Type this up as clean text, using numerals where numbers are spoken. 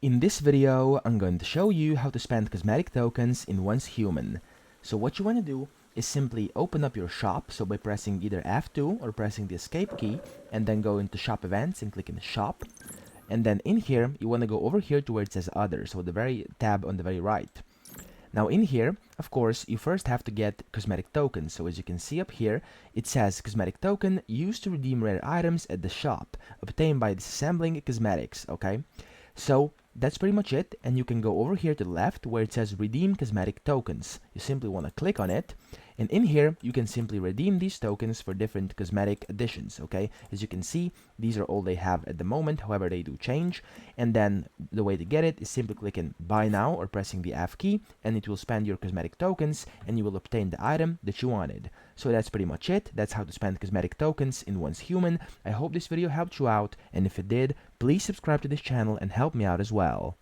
In this video, I'm going to show you how to spend cosmetic tokens in Once Human. So what you want to do is simply open up your shop, so by pressing either F2 or pressing the escape key, and then go into shop events and click in shop. And then in here, you want to go over here to where it says other, so the very tab on the very right. Now in here, of course, you first have to get cosmetic tokens. So as you can see up here, it says cosmetic token used to redeem rare items at the shop, obtained by disassembling cosmetics, okay? So that's pretty much it, and you can go over here to the left where it says redeem cosmetic tokens. You simply want to click on it, and in here you can simply redeem these tokens for different cosmetic additions, okay? As you can see, these are all they have at the moment, however they do change, and then the way to get it is simply clicking buy now or pressing the F key, and it will spend your cosmetic tokens and you will obtain the item that you wanted. So that's pretty much it. That's how to spend cosmetic tokens in Once Human. I hope this video helped you out, and if it did, please subscribe to this channel and help me out as well.